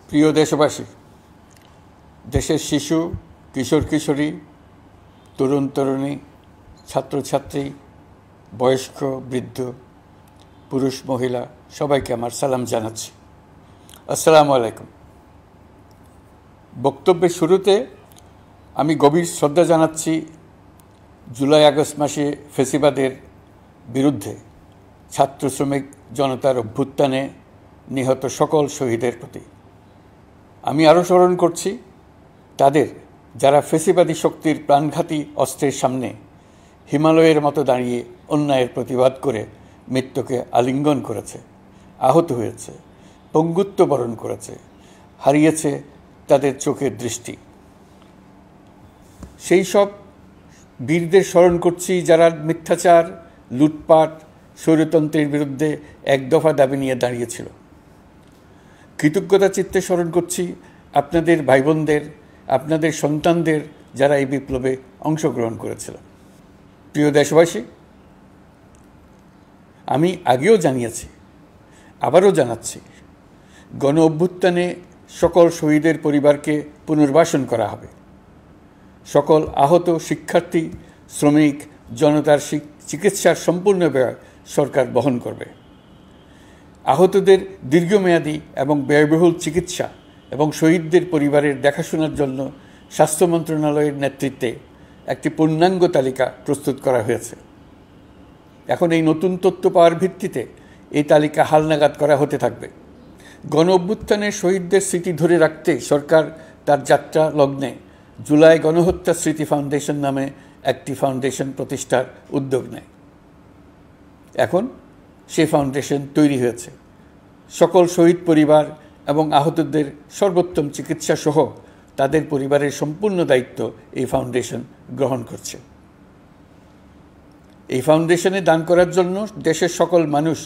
প্রিয় দেশবাসী, দেশের শিশু, কিশোর কিশোরী, তরুণ তরুণী, ছাত্রছাত্রী, বয়স্ক বৃদ্ধ, পুরুষ মহিলা সবাইকে আমার সালাম জানাচ্ছি। আসসালামু আলাইকুম। বক্তব্যের শুরুতে আমি গভীর শ্রদ্ধা জানাচ্ছি জুলাই আগস্ট মাসে ফ্যাসিবাদের বিরুদ্ধে ছাত্র শ্রমিক জনতার অভ্যুত্থানে নিহত সকল শহীদের প্রতি। আমি আরও স্মরণ করছি তাদের যারা ফ্যাসিবাদী শক্তির প্রাণঘাতী অস্ত্রের সামনে হিমালয়ের মতো দাঁড়িয়ে অন্যায়ের প্রতিবাদ করে মৃত্যুকে আলিঙ্গন করেছে, আহত হয়েছে, পঙ্গুত্ব বরণ করেছে, হারিয়েছে তাদের চোখের দৃষ্টি। সেই সব বীরদের স্মরণ করছি যারা মিথ্যাচার, লুটপাট, স্বৈরতন্ত্রের বিরুদ্ধে এক দফা দাবি নিয়ে দাঁড়িয়েছিল। কৃতজ্ঞতা চিত্তে স্মরণ করছি আপনাদের ভাই বোনদের, আপনাদের সন্তানদের যারা এই বিপ্লবে অংশগ্রহণ করেছিল। প্রিয় দেশবাসী, আমি আগেও জানিয়েছি, আবারও জানাচ্ছি, গণ অভ্যুত্থানে সকল শহীদের পরিবারকে পুনর্বাসন করা হবে। সকল আহত শিক্ষার্থী, শ্রমিক জনতার চিকিৎসার সম্পূর্ণ ব্যয় সরকার বহন করবে। আহতদের দীর্ঘমেয়াদী এবং ব্যয়বহুল চিকিৎসা এবং শহীদদের পরিবারের দেখাশোনার জন্য স্বাস্থ্য মন্ত্রণালয়ের নেতৃত্বে একটি পূর্ণাঙ্গ তালিকা প্রস্তুত করা হয়েছে। এখন এই নতুন তথ্য পাওয়ার ভিত্তিতে এই তালিকা হালনাগাদ করা হতে থাকবে। গণ অভ্যুত্থানের শহীদদের স্মৃতি ধরে রাখতে সরকার তার যাত্রা লগ্নে জুলাই গণহত্যা স্মৃতি ফাউন্ডেশন নামে একটি ফাউন্ডেশন প্রতিষ্ঠার উদ্যোগ নেয়। এখন সেই ফাউন্ডেশন তৈরি হয়েছে। সকল শহীদ পরিবার এবং আহতদের সর্বোত্তম চিকিৎসা সহ তাদের পরিবারের সম্পূর্ণ দায়িত্ব এই ফাউন্ডেশন গ্রহণ করছে। এই ফাউন্ডেশনে দান করার জন্য দেশের সকল মানুষ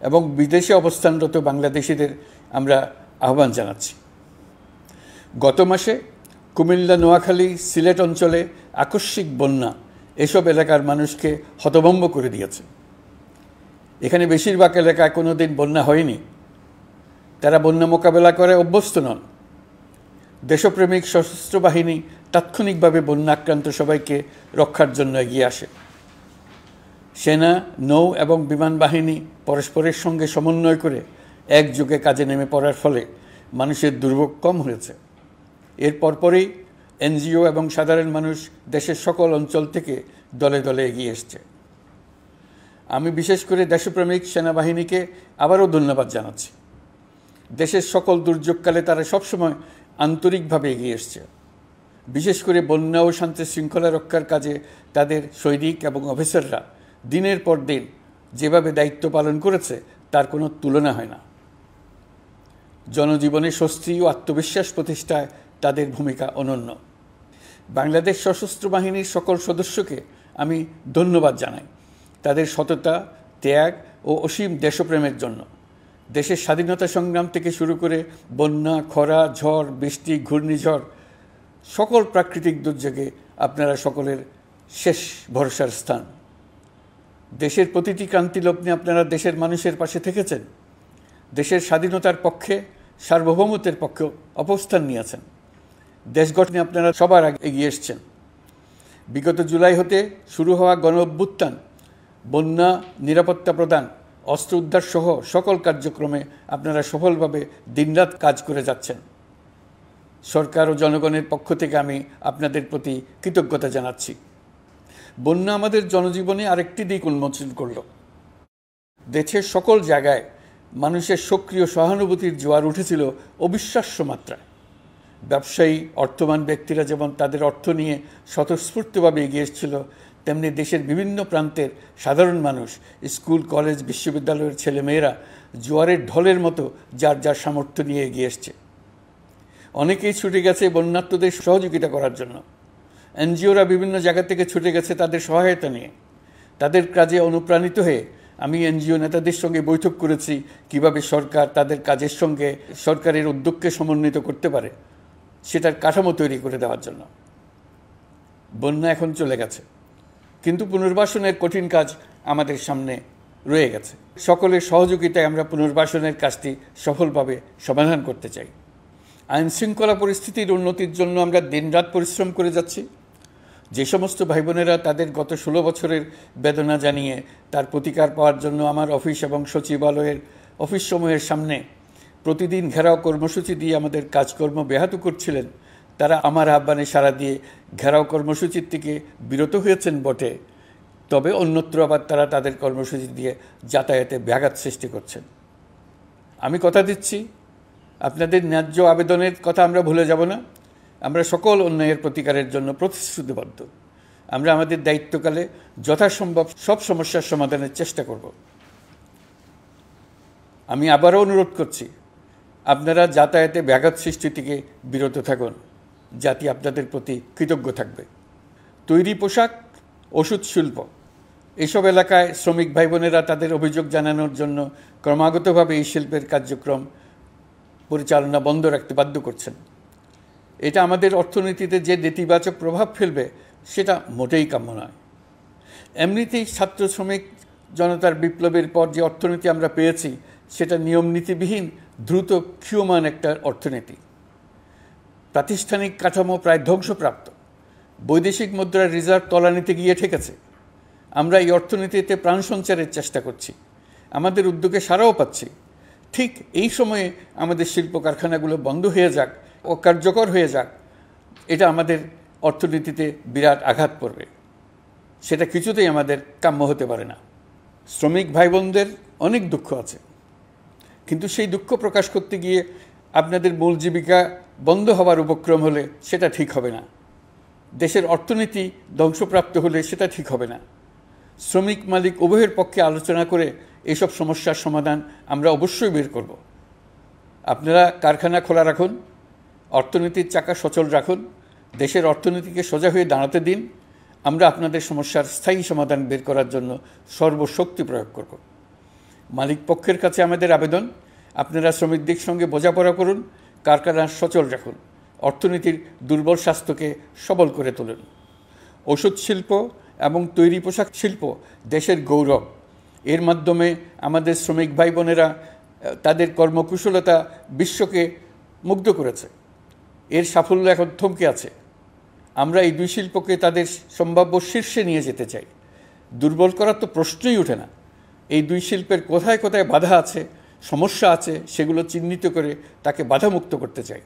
এবং বিদেশে অবস্থানরত বাংলাদেশিদের আমরা আহ্বান জানাচ্ছি। গত মাসে কুমিল্লা, নোয়াখালী, সিলেট অঞ্চলে আকস্মিক বন্যা এসব এলাকার মানুষকে হতভম্ব করে দিয়েছে। এখানে বেশিরভাগ এলাকায় কোনো দিন বন্যা হয়নি। তারা বন্যা মোকাবেলা করে অভ্যস্ত নন। দেশপ্রেমিক সশস্ত্র বাহিনী তাৎক্ষণিকভাবে বন্যা আক্রান্ত সবাইকে রক্ষার জন্য এগিয়ে আসে। সেনা, নৌ এবং বিমান বাহিনী পরস্পরের সঙ্গে সমন্বয় করে একযোগে কাজে নেমে পড়ার ফলে মানুষের দুর্ভোগ কম হয়েছে। এর পরপরই এনজিও এবং সাধারণ মানুষ দেশের সকল অঞ্চল থেকে দলে দলে এগিয়ে এসছে। আমি বিশেষ করে দেশপ্রেমিক সেনাবাহিনীকে আবারও ধন্যবাদ জানাচ্ছি। দেশের সকল দুর্যোগকালে তারা সবসময় আন্তরিকভাবে এগিয়ে এসছে। বিশেষ করে বন্যা ও শান্তি শৃঙ্খলা রক্ষার কাজে তাদের সৈনিক এবং অফিসাররা দিনের পর দিন যেভাবে দায়িত্ব পালন করেছে তার কোনো তুলনা হয় না। জনজীবনে স্বস্তি ও আত্মবিশ্বাস প্রতিষ্ঠায় তাদের ভূমিকা অনন্য। বাংলাদেশ সশস্ত্র বাহিনীর সকল সদস্যকে আমি ধন্যবাদ জানাই তাদের সততা, ত্যাগ ও অসীম দেশপ্রেমের জন্য। দেশের স্বাধীনতা সংগ্রাম থেকে শুরু করে বন্যা, খরা, ঝড়, বৃষ্টি, ঘূর্ণিঝড়, সকল প্রাকৃতিক দুর্যোগে আপনারা সকলের শেষ ভরসার স্থান। দেশের প্রতিটি ক্রান্তিলগ্নে আপনারা দেশের মানুষের পাশে থেকেছেন। দেশের স্বাধীনতার পক্ষে, সার্বভৌমত্বের পক্ষে অবস্থান নিয়েছেন। দেশ গঠনে আপনারা সবার আগে এগিয়ে এসছেন। বিগত জুলাই হতে শুরু হওয়া গণ অভ্যুত্থান, বন্যা, নিরাপত্তা প্রদান, অস্ত্র উদ্ধার সহ সকল কার্যক্রমে আপনারা সফলভাবে দিনরাত কাজ করে যাচ্ছেন। সরকার ও জনগণের পক্ষ থেকে আমি আপনাদের প্রতি কৃতজ্ঞতা জানাচ্ছি। বন্যা আমাদের জনজীবনে আরেকটি দিক উন্মোচন করল। দেশের সকল জায়গায় মানুষের সক্রিয় সহানুভূতির জোয়ার উঠেছিল অবিশ্বাস্য মাত্রায়। ব্যবসায়ী, অর্থবান ব্যক্তিরা যেমন তাদের অর্থ নিয়ে স্বতঃস্ফূর্তভাবে এগিয়ে এসেছিল, তেমনি দেশের বিভিন্ন প্রান্তের সাধারণ মানুষ, স্কুল, কলেজ, বিশ্ববিদ্যালয়ের ছেলেমেয়েরা জোয়ারের ঢলের মতো যার যার সামর্থ্য নিয়ে এগিয়ে এসছে। অনেকেই ছুটে গেছে বন্যার্তদের সহযোগিতা করার জন্য। এনজিওরা বিভিন্ন জায়গা থেকে ছুটে গেছে তাদের সহায়তা নিয়ে। তাদের কাজে অনুপ্রাণিত হয়ে আমি এনজিও নেতাদের সঙ্গে বৈঠক করেছি কিভাবে সরকার তাদের কাজের সঙ্গে সরকারের উদ্যোগকে সমন্বিত করতে পারে, সেটার কাঠামো তৈরি করে দেওয়ার জন্য। বন্যা এখন চলে গেছে, কিন্তু পুনর্বাসনের কঠিন কাজ আমাদের সামনে রয়ে গেছে। সকলের সহযোগিতায় আমরা পুনর্বাসনের কাজটি সফলভাবে সমাধান করতে চাই। আইনশৃঙ্খলা পরিস্থিতির উন্নতির জন্য আমরা দিনরাত পরিশ্রম করে যাচ্ছি। যে সমস্ত ভাই বোনেরা তাদের গত 16 বছরের বেদনা জানিয়ে তার প্রতিকার পাওয়ার জন্য আমার অফিস এবং সচিবালয়ের অফিসসমূহের সামনে প্রতিদিন ঘেরাও কর্মসূচি দিয়ে আমাদের কাজকর্ম ব্যাহত করছিলেন, তারা আমার আহ্বানে সাড়া দিয়ে ঘেরাও কর্মসূচির থেকে বিরত হয়েছেন বটে, তবে অন্যত্র আবার তারা তাদের কর্মসূচি দিয়ে যাতায়াতে ব্যাঘাত সৃষ্টি করছেন। আমি কথা দিচ্ছি, আপনাদের ন্যায্য আবেদনের কথা আমরা ভুলে যাব না। আমরা সকল অন্যায়ের প্রতিকারের জন্য প্রতিশ্রুতিবদ্ধ। আমরা আমাদের দায়িত্বকালে যথাসম্ভব সব সমস্যার সমাধানের চেষ্টা করব। আমি আবারও অনুরোধ করছি, আপনারা যাতায়াতে ব্যাঘাত সৃষ্টি থেকে বিরত থাকুন। জাতি আপনাদের প্রতি কৃতজ্ঞ থাকবে। তৈরি পোশাক, ওষুধ শিল্প, এসব এলাকায় শ্রমিক ভাই বোনেরা তাদের অভিযোগ জানানোর জন্য ক্রমাগতভাবে এই শিল্পের কার্যক্রম পরিচালনা বন্ধ রাখতে বাধ্য করছেন। এটা আমাদের অর্থনীতিতে যে নেতিবাচক প্রভাব ফেলবে সেটা মোটেই কাম্য নয়। এমনিতেই ছাত্র শ্রমিক জনতার বিপ্লবের পর যে অর্থনীতি আমরা পেয়েছি সেটা নিয়মনীতিবিহীন দ্রুত ক্ষীয়মান একটা অর্থনীতি। প্রাতিষ্ঠানিক কাঠামো প্রায় ধ্বংসপ্রাপ্ত। বৈদেশিক মুদ্রার রিজার্ভ তলানিতে গিয়ে ঠেকেছে। আমরা এই অর্থনীতিতে প্রাণ সঞ্চারের চেষ্টা করছি, আমাদের উদ্যোগে সাড়াও পাচ্ছি। ঠিক এই সময়ে আমাদের শিল্প কারখানাগুলো বন্ধ হয়ে যাক, অকার্যকর হয়ে যাক, এটা আমাদের অর্থনীতিতে বিরাট আঘাত পড়বে। সেটা কিছুতেই আমাদের কাম্য হতে পারে না। শ্রমিক ভাই বোনদের অনেক দুঃখ আছে, কিন্তু সেই দুঃখ প্রকাশ করতে গিয়ে আপনাদের মূল জীবিকা বন্ধ হওয়ার উপক্রম হলে সেটা ঠিক হবে না। দেশের অর্থনীতি ধ্বংসপ্রাপ্ত হলে সেটা ঠিক হবে না। শ্রমিক মালিক উভয়ের পক্ষে আলোচনা করে এইসব সমস্যার সমাধান আমরা অবশ্যই বের করব। আপনারা কারখানা খোলা রাখুন, অর্থনীতির চাকা সচল রাখুন, দেশের অর্থনীতিকে সোজা হয়ে দাঁড়াতে দিন। আমরা আপনাদের সমস্যার স্থায়ী সমাধান বের করার জন্য সর্বশক্তি প্রয়োগ করব। মালিক পক্ষের কাছে আমাদের আবেদন, আপনারা শ্রমিকদের সঙ্গে বোঝাপড়া করুন, কারখানা সচল রাখুন, অর্থনীতির দুর্বল স্বাস্থ্যকে সবল করে তুলুন। ওষুধ শিল্প এবং তৈরি পোশাক শিল্প দেশের গৌরব। এর মাধ্যমে আমাদের শ্রমিক ভাই বোনেরা তাদের কর্মকুশলতা বিশ্বকে মুগ্ধ করেছে। এর সাফল্য এখন থমকে আছে। আমরা এই দুই শিল্পকে তাদের সম্ভাব্য শীর্ষে নিয়ে যেতে চাই। দুর্বল করার তো প্রশ্নই ওঠে না। এই দুই শিল্পের কোথায় কোথায় বাধা আছে, সমস্যা আছে, সেগুলো চিহ্নিত করে তাকে বাধামুক্ত করতে চাই।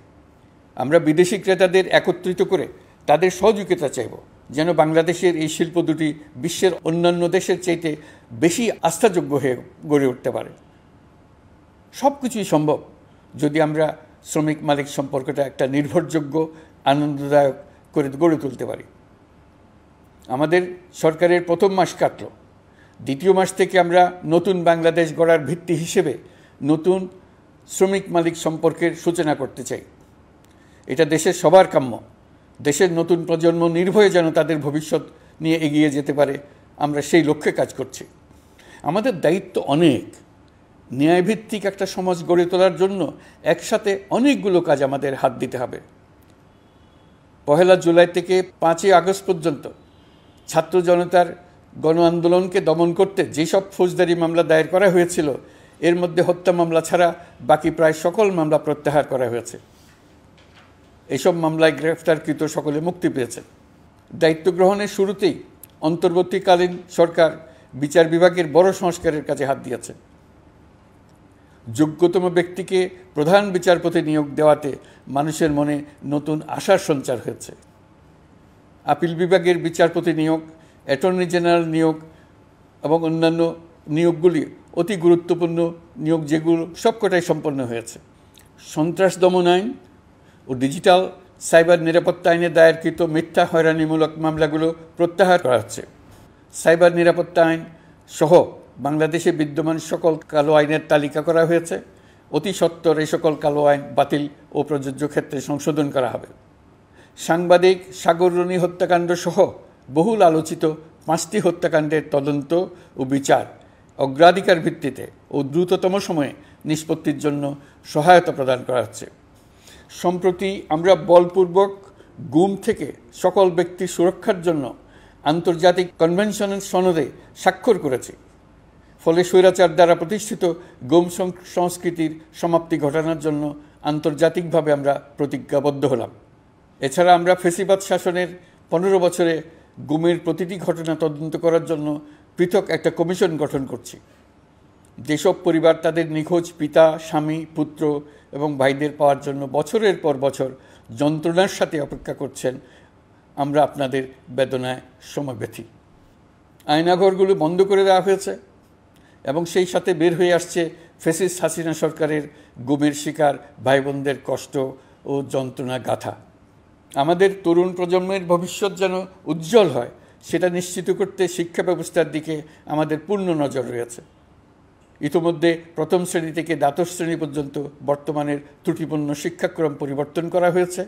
আমরা বিদেশি ক্রেতাদের একত্রিত করে তাদের সহযোগিতা চাইব, যেন বাংলাদেশের এই শিল্প দুটি বিশ্বের অন্যান্য দেশের চাইতে বেশি আস্থাযোগ্য হয়ে গড়ে উঠতে পারে। সব কিছুই সম্ভব যদি আমরা শ্রমিক মালিক সম্পর্কটা একটা নির্ভরযোগ্য, আনন্দদায়ক করে গড়ে তুলতে পারি। আমাদের সরকারের প্রথম মাস কাটল। দ্বিতীয় মাস থেকে আমরা নতুন বাংলাদেশ গড়ার ভিত্তি হিসেবে নতুন শ্রমিক মালিক সম্পর্কের সূচনা করতে চাই। এটা দেশের সবার কাম্য। দেশের নতুন প্রজন্ম নির্ভয়ে যেন তাদের ভবিষ্যৎ নিয়ে এগিয়ে যেতে পারে, আমরা সেই লক্ষ্যে কাজ করছি। আমাদের দায়িত্ব অনেক। ন্যায়ভিত্তিক একটা সমাজ গড়ে তোলার জন্য একসাথে অনেকগুলো কাজ আমাদের হাত দিতে হবে। 1 জুলাই থেকে 5 আগস্ট পর্যন্ত ছাত্র জনতার গণ আন্দোলনকে দমন করতে যেসব ফৌজদারি মামলা দায়ের করা হয়েছিল, এর মধ্যে হত্যা মামলা ছাড়া বাকি প্রায় সকল মামলা প্রত্যাহার করা হয়েছে। এইসব মামলায় গ্রেফতারকৃত সকলে মুক্তি পেয়েছে। দায়িত্ব গ্রহণের শুরুতেই অন্তর্বর্তীকালীন সরকার বিচার বিভাগের বড় সংস্কারের কাজে হাত দিয়েছে। যোগ্যতম ব্যক্তিকে প্রধান বিচারপতি নিয়োগ দেওয়াতে মানুষের মনে নতুন আশার সঞ্চার হয়েছে। আপিল বিভাগের বিচারপতি নিয়োগ, অ্যাটর্নি জেনারেল নিয়োগ এবং অন্যান্য নিয়োগগুলি অতি গুরুত্বপূর্ণ নিয়োগ, যেগুলো সবকটাই সম্পন্ন হয়েছে। সন্ত্রাস দমন আইন ও ডিজিটাল সাইবার নিরাপত্তা আইনে দায়েরকৃত মিথ্যা হয়রানিমূলক মামলাগুলো প্রত্যাহার করা হচ্ছে। সাইবার নিরাপত্তা আইন সহ বাংলাদেশে বিদ্যমান সকল কালো আইনের তালিকা করা হয়েছে। অতি সত্বর এই সকল কালো আইন বাতিল ও প্রযোজ্য ক্ষেত্রে সংশোধন করা হবে। সাংবাদিক সাগররণী হত্যাকাণ্ড সহ বহুল আলোচিত 5টি হত্যাকাণ্ডের তদন্ত ও বিচার অগ্রাধিকার ভিত্তিতে ও দ্রুততম সময়ে নিষ্পত্তির জন্য সহায়তা প্রদান করা হচ্ছে। সম্প্রতি আমরা বলপূর্বক গুম থেকে সকল ব্যক্তির সুরক্ষার জন্য আন্তর্জাতিক কনভেনশনের সনদে স্বাক্ষর করেছি। ফলে স্বৈরাচার দ্বারা প্রতিষ্ঠিত গুম সংস্কৃতির সমাপ্তি ঘটানোর জন্য আন্তর্জাতিকভাবে আমরা প্রতিজ্ঞাবদ্ধ হলাম। এছাড়া আমরা ফ্যাসিবাদ শাসনের 15 বছরে গুমের প্রতিটি ঘটনা তদন্ত করার জন্য পৃথক একটা কমিশন গঠন করছি। যেসব পরিবার তাদের নিখোঁজ পিতা, স্বামী, পুত্র এবং ভাইদের পাওয়ার জন্য বছরের পর বছর যন্ত্রণার সাথে অপেক্ষা করছেন, আমরা আপনাদের বেদনায় সমব্যথী। আয়নাঘরগুলো বন্ধ করে দেওয়া হয়েছে এবং সেই সাথে বের হয়ে আসছে ফ্যাসিস্ট হাসিনা সরকারের গুমের শিকার ভাই বোনদের কষ্ট ও যন্ত্রণা গাথা। আমাদের তরুণ প্রজন্মের ভবিষ্যৎ যেন উজ্জ্বল হয়, সেটা নিশ্চিত করতে শিক্ষা ব্যবস্থার দিকে আমাদের পূর্ণ নজর রয়েছে। ইতিমধ্যে প্রথম শ্রেণী থেকে দ্বাদশ শ্রেণী পর্যন্ত বর্তমানের ত্রুটিপূর্ণ শিক্ষাক্রম পরিবর্তন করা হয়েছে।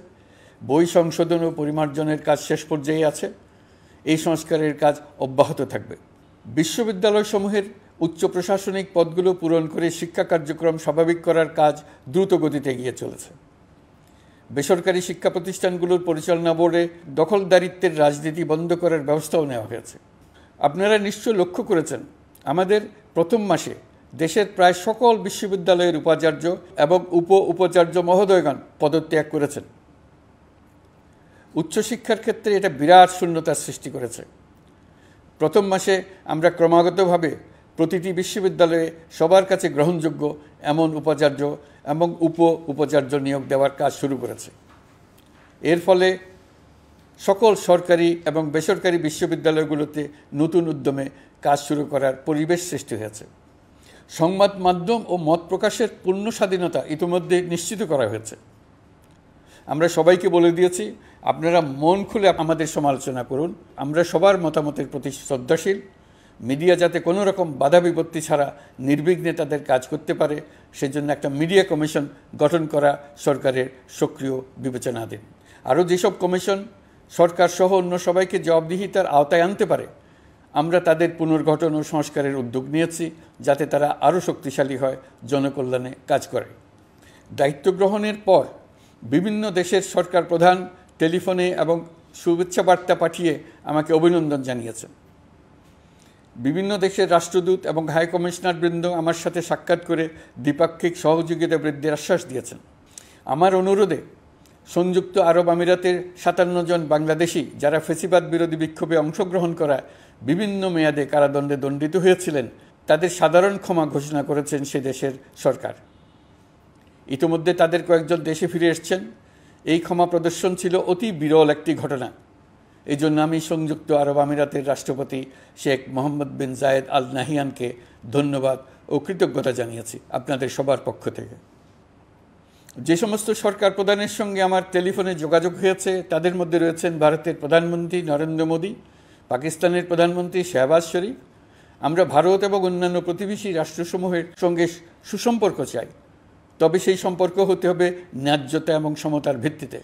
বই সংশোধন ও পরিমার্জনের কাজ শেষ পর্যায়ে আছে। এই সংস্কারের কাজ অব্যাহত থাকবে। বিশ্ববিদ্যালয়সমূহের উচ্চ প্রশাসনিক পদগুলো পূরণ করে শিক্ষা কার্যক্রম স্বাভাবিক করার কাজ দ্রুত গতিতে এগিয়ে চলেছে। বেসরকারি শিক্ষা প্রতিষ্ঠানগুলোর পরিচালনা বোর্ডে দখলদারিত্বের রাজনীতি বন্ধ করার ব্যবস্থাও নেওয়া হয়েছে। আপনারা নিশ্চয় লক্ষ্য করেছেন, আমাদের প্রথম মাসে দেশের প্রায় সকল বিশ্ববিদ্যালয়ের উপাচার্য এবং উপাচার্য মহোদয়গণ পদত্যাগ করেছেন। উচ্চশিক্ষার ক্ষেত্রে এটা বিরাট শূন্যতার সৃষ্টি করেছে। প্রথম মাসে আমরা ক্রমাগতভাবে প্রতিটি বিশ্ববিদ্যালয়ে সবার কাছে গ্রহণযোগ্য এমন উপাচার্য এবং উপাচার্য নিয়োগ দেওয়ার কাজ শুরু করেছে। এর ফলে সকল সরকারি এবং বেসরকারি বিশ্ববিদ্যালয়গুলোতে নতুন উদ্যমে কাজ শুরু করার পরিবেশ সৃষ্টি হয়েছে। সংবাদ মাধ্যম ও মত প্রকাশের পূর্ণ স্বাধীনতা ইতিমধ্যে নিশ্চিত করা হয়েছে। আমরা সবাইকে বলে দিয়েছি, আপনারা মন খুলে আমাদের সমালোচনা করুন, আমরা সবার মতামতের প্রতি শ্রদ্ধাশীল। মিডিয়া যাতে কোনো রকম বাধা বিপত্তি ছাড়া নির্বিঘ্নে তাদের কাজ করতে পারে, সেজন্য একটা মিডিয়া কমিশন গঠন করা সরকারের সক্রিয় বিবেচনাধীন। আরও যেসব কমিশন সরকার সহ অন্য সবাইকে জবাবদিহিতার আওতায় আনতে পারে, আমরা তাদের পুনর্গঠন ও সংস্কারের উদ্যোগ নিয়েছি, যাতে তারা আরও শক্তিশালী হয়, জনকল্যাণে কাজ করে। দায়িত্ব গ্রহণের পর বিভিন্ন দেশের সরকার প্রধান টেলিফোনে এবং শুভেচ্ছা বার্তা পাঠিয়ে আমাকে অভিনন্দন জানিয়েছেন। বিভিন্ন দেশের রাষ্ট্রদূত এবং হাই কমিশনারবৃন্দ আমার সাথে সাক্ষাৎ করে দ্বিপাক্ষিক সহযোগিতা বৃদ্ধির আশ্বাস দিয়েছেন। আমার অনুরোধে সংযুক্ত আরব আমিরাতের 57 জন বাংলাদেশি যারা ফ্যাসিবাদ বিরোধী বিক্ষোভে অংশগ্রহণ করা বিভিন্ন মেয়াদে কারাদণ্ডে দণ্ডিত হয়েছিলেন, তাদের সাধারণ ক্ষমা ঘোষণা করেছেন সে দেশের সরকার। ইতিমধ্যে তাদের কয়েকজন দেশে ফিরে এসেছেন। এই ক্ষমা প্রদর্শন ছিল অতি বিরল একটি ঘটনা। এই জন্য আমি সংযুক্ত আরব আমিরাতের রাষ্ট্রপতি শেখ মোহাম্মদ বিন জায়েদ আল নাহিয়ানকে ধন্যবাদ ও কৃতজ্ঞতা জানিয়েছি আপনাদের সবার পক্ষ থেকে। যে সমস্ত সরকার প্রধানের সঙ্গে আমার টেলিফোনে যোগাযোগ হয়েছে, তাদের মধ্যে রয়েছেন ভারতের প্রধানমন্ত্রী নরেন্দ্র মোদী, পাকিস্তানের প্রধানমন্ত্রী শাহবাজ শরীফ। আমরা ভারত এবং অন্যান্য প্রতিবেশী রাষ্ট্রসমূহের সঙ্গে সুসম্পর্ক চাই, তবে সেই সম্পর্ক হতে হবে ন্যায্যতা এবং সমতার ভিত্তিতে।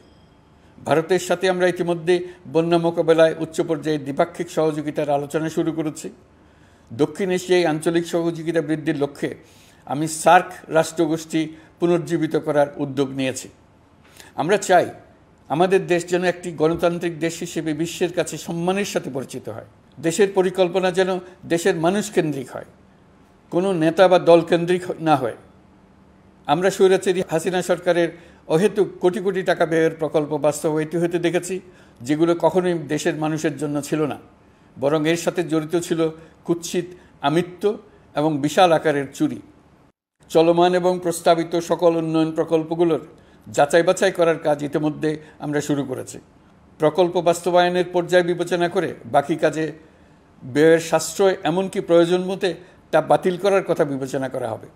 ভারতের সাথে আমরা ইতিমধ্যে বন্যা মোকাবেলায় উচ্চ পর্যায়ে দ্বিপাক্ষিক সহযোগিতার আলোচনা শুরু করেছি। দক্ষিণ এশিয়ায় আঞ্চলিক সহযোগিতা বৃদ্ধির লক্ষ্যে আমি সার্ক রাষ্ট্রগোষ্ঠী পুনর্জীবিত করার উদ্যোগ নিয়েছি। আমরা চাই আমাদের দেশ যেন একটি গণতান্ত্রিক দেশ হিসেবে বিশ্বের কাছে সম্মানের সাথে পরিচিত হয়। দেশের পরিকল্পনা যেন দেশের মানুষকেন্দ্রিক হয়, কোনো নেতা বা দলকেন্দ্রিক না হয়। আমরা স্বৈরাচারী হাসিনা সরকারের অহেতুক কোটি কোটি টাকা ব্যয়ের প্রকল্প বাস্তবায়িত হতে দেখেছি, যেগুলো কখনোই দেশের মানুষের জন্য ছিল না, বরং এর সাথে জড়িত ছিল কুৎসিত আমিত্ব এবং বিশাল আকারের চুরি। চলমান এবং প্রস্তাবিত সকল উন্নয়ন প্রকল্পগুলোর যাচাই বাছাই করার কাজ ইতিমধ্যে আমরা শুরু করেছি। প্রকল্প বাস্তবায়নের পর্যায় বিবেচনা করে বাকি কাজে ব্যয়ের সাশ্রয় এমনকি প্রয়োজন মতে তা বাতিল করার কথা বিবেচনা করা হবে।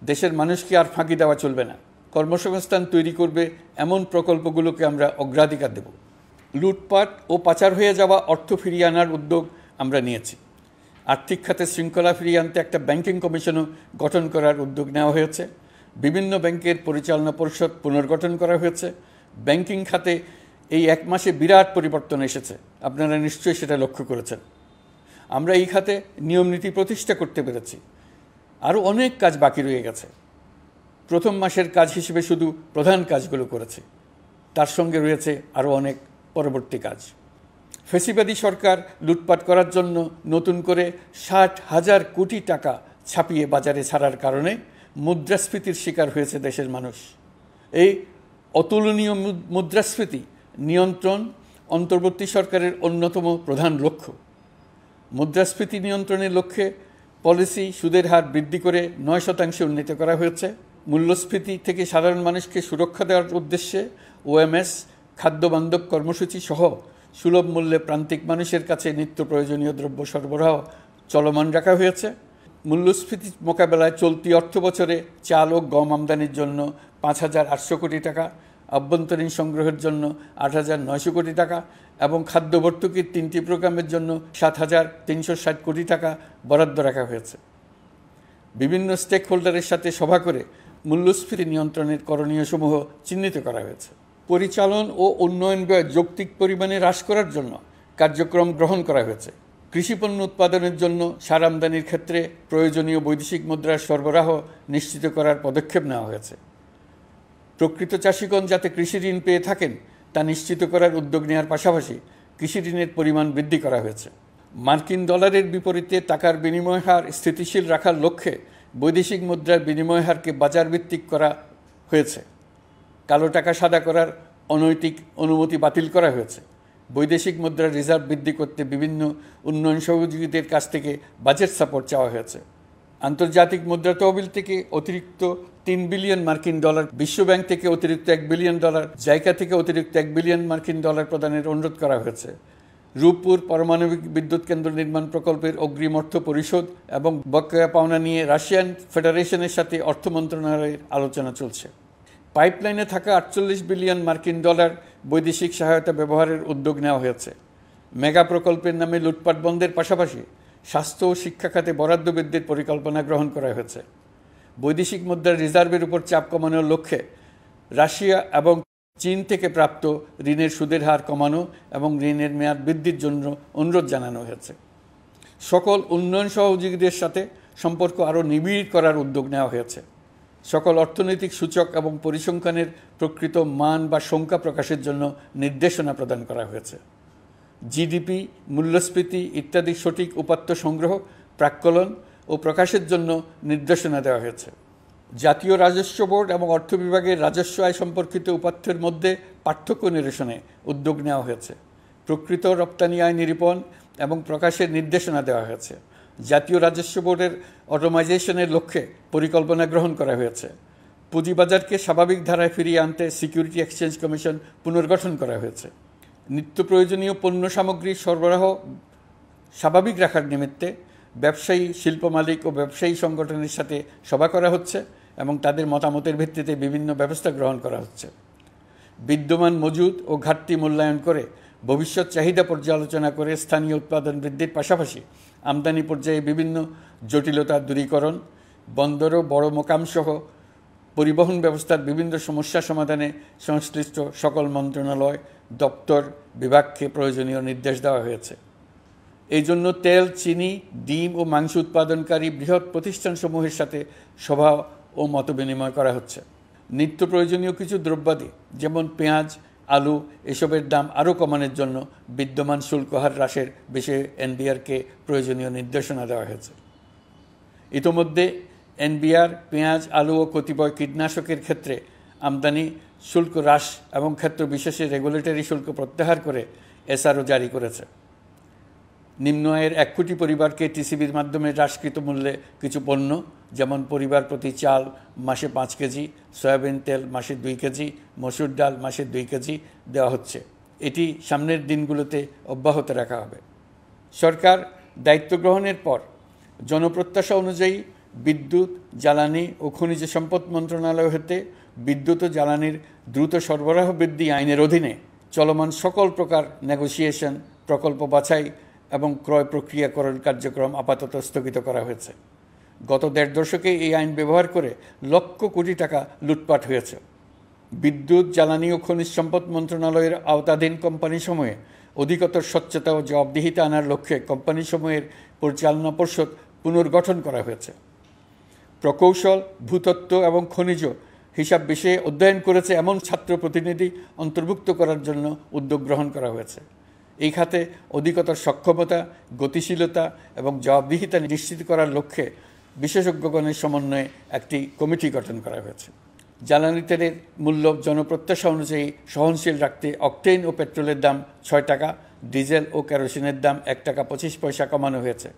দেশের মানুষকে আর ফাঁকি দেওয়া চলবে না। কর্মসংস্থান তৈরি করবে এমন প্রকল্পগুলোকে আমরা অগ্রাধিকার দেব। লুটপাট ও পাচার হয়ে যাওয়া অর্থ ফিরিয়ে আনার উদ্যোগ আমরা নিয়েছি। আর্থিক খাতে শৃঙ্খলা ফিরিয়ে আনতে একটা ব্যাংকিং কমিশনও গঠন করার উদ্যোগ নেওয়া হয়েছে। বিভিন্ন ব্যাংকের পরিচালনা পরিষদ পুনর্গঠন করা হয়েছে। ব্যাংকিং খাতে এই এক মাসে বিরাট পরিবর্তন এসেছে, আপনারা নিশ্চয়ই সেটা লক্ষ্য করেছেন। আমরা এই খাতে নিয়মনীতি প্রতিষ্ঠা করতে পেরেছি। আরও অনেক কাজ বাকি রয়ে গেছে। প্রথম মাসের কাজ হিসেবে শুধু প্রধান কাজগুলো করেছে, তার সঙ্গে রয়েছে আরও অনেক পরবর্তী কাজ। ফ্যাসিবাদী সরকার লুটপাট করার জন্য নতুন করে 60,000 কোটি টাকা ছাপিয়ে বাজারে ছাড়ার কারণে মুদ্রাস্ফীতির শিকার হয়েছে দেশের মানুষ। এই অতুলনীয় মুদ্রাস্ফীতি নিয়ন্ত্রণ অন্তর্বর্তী সরকারের অন্যতম প্রধান লক্ষ্য। মুদ্রাস্ফীতি নিয়ন্ত্রণের লক্ষ্যে পলিসি সুদের হার বৃদ্ধি করে 9% উন্নীত করা হয়েছে। মূল্যস্ফীতি থেকে সাধারণ মানুষকে সুরক্ষা দেওয়ার উদ্দেশ্যে ওএমএস খাদ্যবান্ধব কর্মসূচি সহ সুলভ মূল্যে প্রান্তিক মানুষের কাছে নিত্য প্রয়োজনীয় দ্রব্য সরবরাহ চলমান রাখা হয়েছে। মূল্যস্ফীতি মোকাবেলায় চলতি অর্থবছরে চাল ও গম আমদানির জন্য 5,800 কোটি টাকা, আভ্যন্তরীণ সংগ্রহের জন্য 8,900 কোটি টাকা এবং খাদ্য ভর্তুকির 3টি প্রোগ্রামের জন্য 7,360 কোটি টাকা বরাদ্দ রাখা হয়েছে। বিভিন্ন স্টেক হোল্ডারের সাথে সভা করে মূল্যস্ফীতি নিয়ন্ত্রণের করণীয়সমূহ চিহ্নিত করা হয়েছে। পরিচালন ও উন্নয়ন ব্যয় যৌক্তিক পরিমাণে হ্রাস করার জন্য কার্যক্রম গ্রহণ করা হয়েছে। কৃষিপণ্য উৎপাদনের জন্য সার আমদানির ক্ষেত্রে প্রয়োজনীয় বৈদেশিক মুদ্রার সরবরাহ নিশ্চিত করার পদক্ষেপ নেওয়া হয়েছে। প্রকৃত চাষিগণ যাতে কৃষি ঋণ পেয়ে থাকেন তা নিশ্চিত করার উদ্যোগ নেওয়ার পাশাপাশি কৃষি ঋণের পরিমাণ বৃদ্ধি করা হয়েছে। মার্কিন ডলারের বিপরীতে টাকার বিনিময় হার স্থিতিশীল রাখার লক্ষ্যে বৈদেশিক মুদ্রার বিনিময় হারকে বাজারভিত্তিক করা হয়েছে। কালো টাকা সাদা করার অনৈতিক অনুমতি বাতিল করা হয়েছে। বৈদেশিক মুদ্রার রিজার্ভ বৃদ্ধি করতে বিভিন্ন উন্নয়ন সহযোগীদের কাছ থেকে বাজেট সাপোর্ট চাওয়া হয়েছে। আন্তর্জাতিক মুদ্রা তহবিল থেকে অতিরিক্ত $3 বিলিয়ন মার্কিন ডলার, বিশ্বব্যাংক থেকে অতিরিক্ত $1 বিলিয়ন, জাইকা থেকে অতিরিক্ত $1 বিলিয়ন মার্কিন ডলার প্রদানের অনুরোধ করা হয়েছে। রূপপুর পারমাণবিক বিদ্যুৎ কেন্দ্র নির্মাণ প্রকল্পের অগ্রিম অর্থ পরিশোধ এবং বকেয়া পাওনা নিয়ে রাশিয়ান ফেডারেশনের সাথে অর্থ মন্ত্রণালয়ের আলোচনা চলছে। পাইপলাইনে থাকা $48 বিলিয়ন মার্কিন ডলার বৈদেশিক সহায়তা ব্যবহারের উদ্যোগ নেওয়া হয়েছে। মেগা প্রকল্পের নামে লুটপাট বন্ধের পাশাপাশি স্বাস্থ্য ও শিক্ষা খাতে বরাদ্দ বৃদ্ধির পরিকল্পনা গ্রহণ করা হয়েছে। বৈদেশিক মুদ্রার রিজার্ভের উপর চাপ কমানোর লক্ষ্যে রাশিয়া এবং চীন থেকে প্রাপ্ত ঋণের সুদের হার কমানো এবং ঋণের মেয়াদ বৃদ্ধির জন্য অনুরোধ জানানো হয়েছে। সকল উন্নয়ন সহযোগীদের সাথে সম্পর্ক আরও নিবিড় করার উদ্যোগ নেওয়া হয়েছে। সকল অর্থনৈতিক সূচক এবং পরিসংখ্যানের প্রকৃত মান বা সংখ্যা প্রকাশের জন্য নির্দেশনা প্রদান করা হয়েছে। জিডিপি, মূল্যস্ফীতি ইত্যাদি সঠিক উপাত্ত সংগ্রহ, প্রাক্কলন ও প্রকাশের জন্য নির্দেশনা দেওয়া হয়েছে। জাতীয় রাজস্ব বোর্ড এবং অর্থ বিভাগের রাজস্ব আয় সম্পর্কিত উপাত্তের মধ্যে পার্থক্য নিরসনে উদ্যোগ নেওয়া হয়েছে। প্রকৃত রপ্তানি আয় নিরূপণ এবং প্রকাশের নির্দেশনা দেওয়া হয়েছে। জাতীয় রাজস্ব বোর্ডের অটোমাইজেশনের লক্ষ্যে পরিকল্পনা গ্রহণ করা হয়েছে। পুঁজিবাজারকে স্বাভাবিক ধারায় ফিরিয়ে আনতে সিকিউরিটি এক্সচেঞ্জ কমিশন পুনর্গঠন করা হয়েছে। নিত্য প্রয়োজনীয় পণ্য সামগ্রীর সরবরাহ স্বাভাবিক রাখার নিমিত্তে ব্যবসায়ী, শিল্প মালিক ও ব্যবসায়ী সংগঠনের সাথে সভা করা হচ্ছে এবং তাদের মতামতের ভিত্তিতে বিভিন্ন ব্যবস্থা গ্রহণ করা হচ্ছে। বিদ্যমান মজুদ ও ঘাটতি মূল্যায়ন করে ভবিষ্যৎ চাহিদা পর্যালোচনা করে স্থানীয় উৎপাদন বৃদ্ধির পাশাপাশি আমদানি পর্যায়ে বিভিন্ন জটিলতা দূরীকরণ, বন্দর ও বড় মোকামসহ পরিবহন ব্যবস্থার বিভিন্ন সমস্যা সমাধানে সংশ্লিষ্ট সকল মন্ত্রণালয়, দপ্তর, বিভাগকে প্রয়োজনীয় নির্দেশ দেওয়া হয়েছে। এই জন্য তেল, চিনি, ডিম ও মাংস উৎপাদনকারী বৃহৎ প্রতিষ্ঠানসমূহের সাথে সভা ও মতবিনিময় করা হচ্ছে। নিত্য প্রয়োজনীয় কিছু দ্রব্যাদি যেমন পেঁয়াজ, আলু এসবের দাম আরও কমানোর জন্য বিদ্যমান শুল্ক হার হ্রাসের বিষয়ে এনবিআরকে প্রয়োজনীয় নির্দেশনা দেওয়া হয়েছে। ইতোমধ্যে এনবিআর পেঁয়াজ, আলু ও কতিপয় কীটনাশকের ক্ষেত্রে আমদানি শুল্ক হ্রাস এবং ক্ষেত্র বিশেষে রেগুলেটরি শুল্ক প্রত্যাহার করে এসআরও জারি করেছে। নিম্ন আয়ের 1 কোটি পরিবারকে টিসিবির মাধ্যমে হ্রাসকৃত মূল্যে কিছু পণ্য যেমন পরিবার প্রতি চাল মাসে 5 কেজি, সয়াবিন তেল মাসে 2 কেজি, মসুর ডাল মাসে 2 কেজি দেওয়া হচ্ছে। এটি সামনের দিনগুলোতে অব্যাহত রাখা হবে। সরকার দায়িত্ব গ্রহণের পর জনপ্রত্যাশা অনুযায়ী বিদ্যুৎ, জ্বালানি ও খনিজ সম্পদ মন্ত্রণালয় হতে বিদ্যুৎ ও জ্বালানির দ্রুত সরবরাহ বৃদ্ধি আইনের অধীনে চলমান সকল প্রকার নেগোসিয়েশন, প্রকল্প বাছাই এবং ক্রয় প্রক্রিয়াকরণ কার্যক্রম আপাতত স্থগিত করা হয়েছে। গত 1.5 দশকে এই আইন ব্যবহার করে লক্ষ কোটি টাকা লুটপাট হয়েছে। বিদ্যুৎ, জ্বালানি ও খনিজ সম্পদ মন্ত্রণালয়ের আওতাধীন কোম্পানিসমূহে অধিকতর স্বচ্ছতা ও জবাবদিহিতা আনার লক্ষ্যে কোম্পানিসমূহের পরিচালনা পর্ষদ পুনর্গঠন করা হয়েছে। প্রকৌশল, ভূতত্ত্ব এবং খনিজ হিসাব বিষয়ে অধ্যয়ন করেছে এমন ছাত্র প্রতিনিধি অন্তর্ভুক্ত করার জন্য উদ্যোগ গ্রহণ করা হয়েছে। এই খাতে অধিকতর সক্ষমতা, গতিশীলতা এবং জবাবদিহিতা নিশ্চিত করার লক্ষ্যে বিশেষজ্ঞগণের সমন্বয়ে একটি কমিটি গঠন করা হয়েছে। জ্বালানি তেলের মূল্য জনপ্রত্যাশা অনুযায়ী সহনশীল রাখতে অকটেন ও পেট্রোলের দাম 6 টাকা, ডিজেল ও কেরোসিনের দাম 1 টাকা 25 পয়সা কমানো হয়েছে।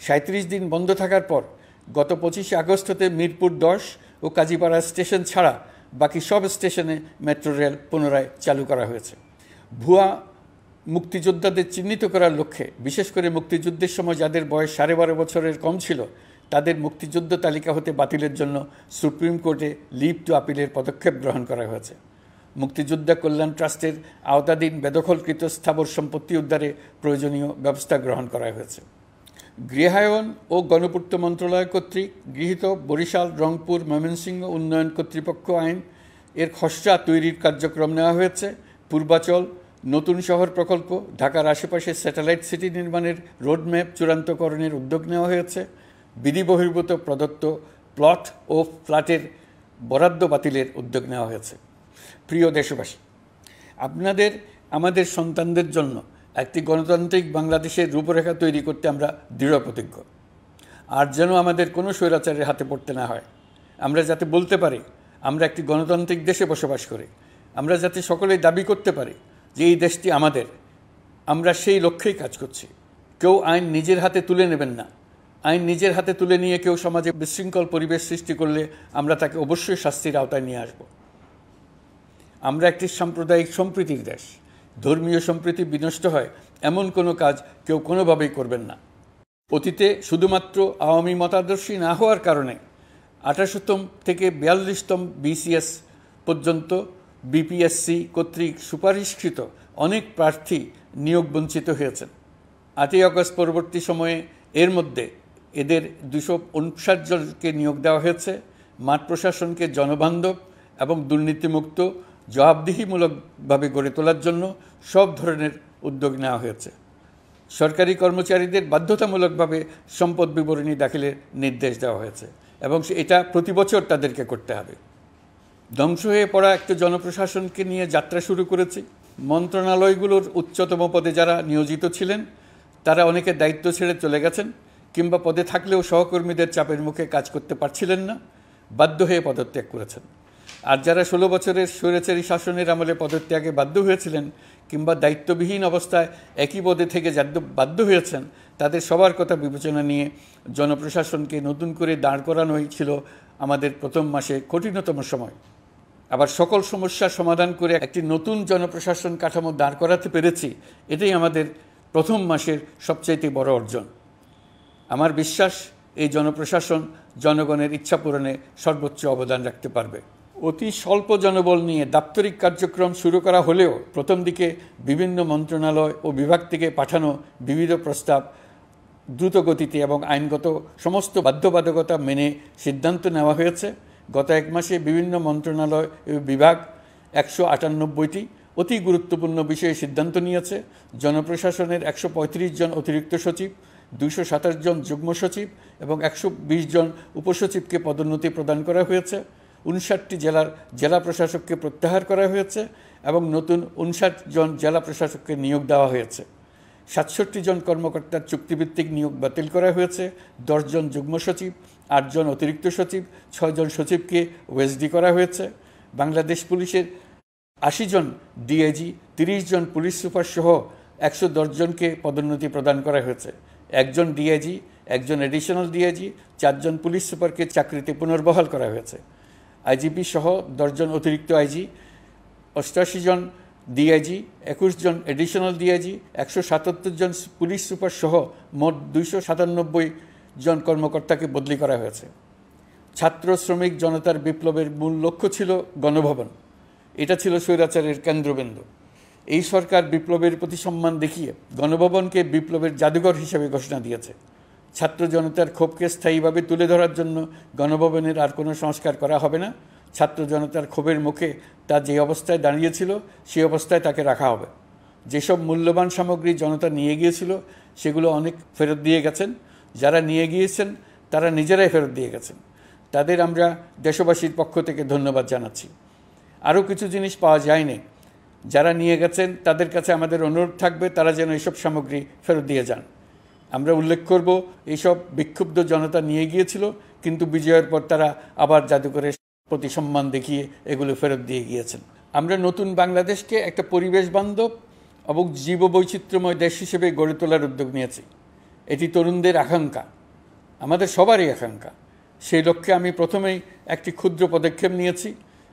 37 দিন বন্ধ থাকার পর গত 25 আগস্ট হতে মিরপুর 10 ও কাজীপাড়া স্টেশন ছাড়া বাকি সব স্টেশনে মেট্রো রেল পুনরায় চালু করা হয়েছে। ভুয়া মুক্তিযোদ্ধাদের চিহ্নিত করার লক্ষ্যে বিশেষ করে মুক্তিযুদ্ধের সময় যাদের বয়স 12.5 বছরের কম ছিল তাদের মুক্তিযুদ্ধ তালিকা হতে বাতিলের জন্য সুপ্রিম কোর্টে লিভ টু আপিলের পদক্ষেপ গ্রহণ করা হয়েছে। মুক্তিযোদ্ধা কল্যাণ ট্রাস্টের আওতাধীন বেদখলকৃত স্থাবর সম্পত্তি উদ্ধারে প্রয়োজনীয় ব্যবস্থা গ্রহণ করা হয়েছে। গৃহায়ন ও গণপূর্ত মন্ত্রণালয় কর্তৃক গৃহীত বরিশাল, রংপুর, ময়মনসিংহ উন্নয়ন কর্তৃপক্ষ আইন এর খসড়া তৈরির কার্যক্রম নেওয়া হয়েছে। পূর্বাচল নতুন শহর প্রকল্প, ঢাকার আশেপাশে স্যাটেলাইট সিটি নির্মাণের রোডম্যাপ চূড়ান্তকরণের উদ্যোগ নেওয়া হয়েছে। বিধি বহির্ভূত প্রদত্ত প্লট ও ফ্ল্যাটের বরাদ্দ বাতিলের উদ্যোগ নেওয়া হয়েছে। প্রিয় দেশবাসী, আপনাদের আমাদের সন্তানদের জন্য একটি গণতান্ত্রিক বাংলাদেশের রূপরেখা তৈরি করতে আমরা দৃঢ় প্রতিজ্ঞ। আর যেন আমাদের কোনো স্বৈরাচারের হাতে পড়তে না হয়। আমরা যাতে বলতে পারি আমরা একটি গণতান্ত্রিক দেশে বসবাস করি, আমরা যাতে সকলেই দাবি করতে পারি যে এই দেশটি আমাদের, আমরা সেই লক্ষ্যেই কাজ করছি। কেউ আইন নিজের হাতে তুলে নেবেন না। আইন নিজের হাতে তুলে নিয়ে কেউ সমাজে বিশৃঙ্খল পরিবেশ সৃষ্টি করলে আমরা তাকে অবশ্যই শাস্তির আওতায় নিয়ে আসব। আমরা একটি সাম্প্রদায়িক সম্প্রীতির দেশ। ধর্মীয় সম্প্রীতি বিনষ্ট হয় এমন কোনো কাজ কেউ কোনোভাবেই করবেন না। অতীতে শুধুমাত্র আওয়ামী মতাদর্শী না হওয়ার কারণে 18তম থেকে 42তম BCS পর্যন্ত BPSC কর্তৃক সুপারিশকৃত অনেক প্রার্থী নিয়োগ বঞ্চিত হয়েছেন। 8ই আগস্ট পরবর্তী সময়ে এর মধ্যে এদের 259 জনকে নিয়োগ দেওয়া হয়েছে। মাঠ প্রশাসনকে জনবান্ধব এবং দুর্নীতিমুক্ত জবাবদিহিমূলকভাবে গড়ে তোলার জন্য সব ধরনের উদ্যোগ নেওয়া হয়েছে। সরকারি কর্মচারীদের বাধ্যতামূলকভাবে সম্পদ বিবরণী দাখিলের নির্দেশ দেওয়া হয়েছে এবং এটা প্রতি বছর তাদেরকে করতে হবে। ধ্বংস হয়ে পড়া একটা জনপ্রশাসনকে নিয়ে যাত্রা শুরু করেছি। মন্ত্রণালয়গুলোর উচ্চতম পদে যারা নিয়োজিত ছিলেন তারা অনেকে দায়িত্ব ছেড়ে চলে গেছেন কিংবা পদে থাকলেও সহকর্মীদের চাপের মুখে কাজ করতে পারছিলেন না, বাধ্য হয়ে পদত্যাগ করেছেন। আর যারা 16 বছরের স্বৈরাচারী শাসনের আমলে পদত্যাগে বাধ্য হয়েছিলেন কিংবা দায়িত্ববিহীন অবস্থায় একই পদে থেকে বাধ্য হয়েছেন তাদের সবার কথা বিবেচনা নিয়ে জনপ্রশাসনকে নতুন করে দাঁড় করানোই ছিল আমাদের প্রথম মাসে কঠিনতম সময়। আবার সকল সমস্যার সমাধান করে একটি নতুন জনপ্রশাসন কাঠামো দাঁড় করাতে পেরেছি, এটাই আমাদের প্রথম মাসের সবচাইতে বড় অর্জন। আমার বিশ্বাস এই জনপ্রশাসন জনগণের ইচ্ছা পূরণে সর্বোচ্চ অবদান রাখতে পারবে। অতি স্বল্প জনবল নিয়ে দাপ্তরিক কার্যক্রম শুরু করা হলেও প্রথম দিকে বিভিন্ন মন্ত্রণালয় ও বিভাগ থেকে পাঠানো বিবিধ প্রস্তাব দ্রুত গতিতে এবং আইনগত সমস্ত বাধ্যবাধকতা মেনে সিদ্ধান্ত নেওয়া হয়েছে। গত 1 মাসে বিভিন্ন মন্ত্রণালয় ও বিভাগ 198টি অতি গুরুত্বপূর্ণ বিষয়ে সিদ্ধান্ত নিয়েছে। জনপ্রশাসনের 135 জন অতিরিক্ত সচিব, 227 জন যুগ্ম সচিব এবং 120 জন উপসচিবকে পদোন্নতি প্রদান করা হয়েছে। 59টি জেলার জেলা প্রশাসককে প্রত্যাহার করা হয়েছে এবং নতুন 59 জন জেলা প্রশাসককে নিয়োগ দেওয়া হয়েছে। 67 জন কর্মকর্তার চুক্তিভিত্তিক নিয়োগ বাতিল করা হয়েছে। 10 জন যুগ্ম সচিব, 8 জন অতিরিক্ত সচিব, 6 জন সচিবকে ওএসডি করা হয়েছে। বাংলাদেশ পুলিশের 80 জন ডিআইজি, 30 জন পুলিশ সুপার সহ 110 জনকে পদোন্নতি প্রদান করা হয়েছে। 1 জন ডিআইজি, 1 জন এডিশনাল ডিআইজি, 4 জন পুলিশ সুপারকে চাকরিতে পুনর্বহাল করা হয়েছে। আইজিপি সহ 10 জন অতিরিক্ত আইজি, 88 জন ডিআইজি, 21 জন এডিশনাল ডিআইজি, 177 জন পুলিশ সুপার সহ মোট 297 জন কর্মকর্তাকে বদলি করা হয়েছে। ছাত্র শ্রমিক জনতার বিপ্লবের মূল লক্ষ্য ছিল গণভবন। এটা ছিল স্বৈরাচারের কেন্দ্রবিন্দু। এই সরকার বিপ্লবের প্রতি সম্মান দেখিয়ে গণভবনকে বিপ্লবের জাদুঘর হিসেবে ঘোষণা দিয়েছে। ছাত্র জনতার ক্ষোভকে স্থায়ীভাবে তুলে ধরার জন্য গণভবনের আর কোনো সংস্কার করা হবে না। ছাত্র জনতার ক্ষোভের মুখে তা যে অবস্থায় দাঁড়িয়েছিল সেই অবস্থায় তাকে রাখা হবে। যেসব মূল্যবান সামগ্রী জনতা নিয়ে গিয়েছিল সেগুলো অনেক ফেরত দিয়ে গেছেন। যারা নিয়ে গিয়েছেন তারা নিজেরাই ফেরত দিয়ে গেছেন। তাদের আমরা দেশবাসীর পক্ষ থেকে ধন্যবাদ জানাচ্ছি। আরও কিছু জিনিস পাওয়া যায়নি, যারা নিয়ে গেছেন তাদের কাছে আমাদের অনুরোধ থাকবে তারা যেন এইসব সামগ্রী ফেরত দিয়ে যান। আমরা উল্লেখ করব এইসব বিক্ষুব্ধ জনতা নিয়ে গিয়েছিল কিন্তু বিজয়ের পর তারা আবার জাদুঘরে প্রতি সম্মান দেখিয়ে এগুলো ফেরত দিয়ে গিয়েছেন। আমরা নতুন বাংলাদেশকে একটা পরিবেশ বান্ধব এবং জীববৈচিত্র্যময় দেশ হিসেবে গড়ে তোলার উদ্যোগ নিয়েছি। এটি তরুণদের আকাঙ্ক্ষা, আমাদের সবারই আকাঙ্ক্ষা। সেই লক্ষ্যে আমি প্রথমেই একটি ক্ষুদ্র পদক্ষেপ নিয়েছি।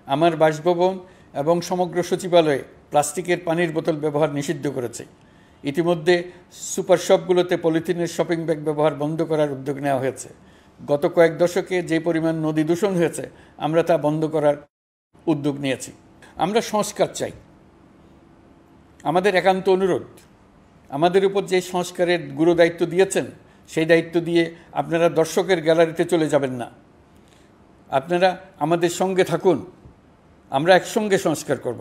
আমার বাসভবন এবং সমগ্র সচিবালয়ে প্লাস্টিকের পানির বোতল ব্যবহার নিষিদ্ধ করেছে। ইতিমধ্যে সুপার শপগুলোতে পলিথিনের শপিং ব্যাগ ব্যবহার বন্ধ করার উদ্যোগ নেওয়া হয়েছে। গত কয়েক দশকে যে পরিমাণ নদী দূষণ হয়েছে, আমরা তা বন্ধ করার উদ্যোগ নিয়েছি। আমরা সংস্কার চাই। আমাদের একান্ত অনুরোধ, আমাদের উপর যে সংস্কারের গুরু দায়িত্ব দিয়েছেন, সেই দায়িত্ব দিয়ে আপনারা দর্শকের গ্যালারিতে চলে যাবেন না। আপনারা আমাদের সঙ্গে থাকুন, আমরা একসঙ্গে সংস্কার করব।